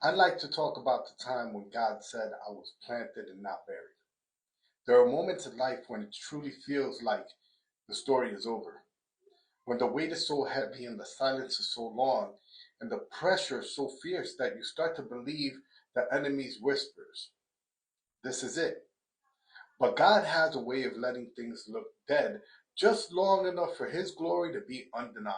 I'd like to talk about the time when God said I was planted and not buried. There are moments in life when it truly feels like the story is over, when the weight is so heavy and the silence is so long and the pressure is so fierce that you start to believe the enemy's whispers. This is it. But God has a way of letting things look dead just long enough for His glory to be undeniable.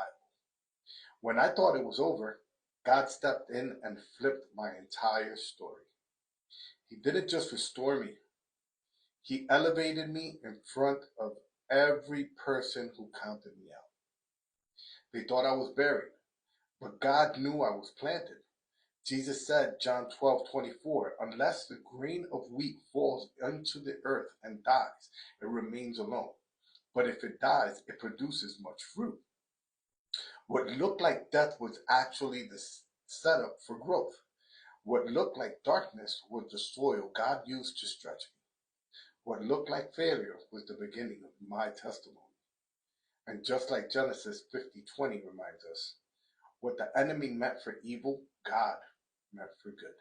When I thought it was over, God stepped in and flipped my entire story. He didn't just restore me, He elevated me in front of every person who counted me out. They thought I was buried, but God knew I was planted. Jesus said, John 12:24, unless the grain of wheat falls into the earth and dies, it remains alone. But if it dies, it produces much fruit. What looked like death was actually the setup for growth. What looked like darkness was the soil God used to stretch me. What looked like failure was the beginning of my testimony. And just like Genesis 50:20 reminds us, what the enemy meant for evil, God meant for good.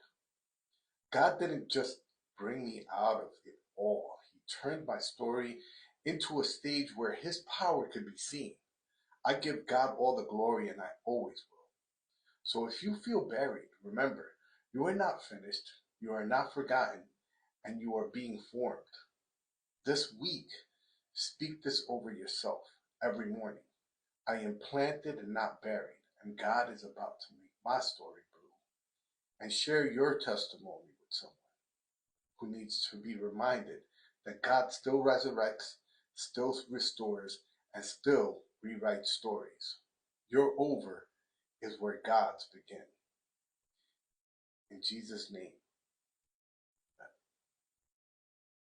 God didn't just bring me out of it all. He turned my story into a stage where His power could be seen. I give God all the glory, and I always will. So if you feel buried, remember, you are not finished, you are not forgotten, and you are being formed. This week, speak this over yourself every morning. I am planted and not buried, and God is about to make my story blue. And share your testimony with someone who needs to be reminded that God still resurrects, still restores, and still rewrites stories. Your over is where God's begin. In Jesus' name.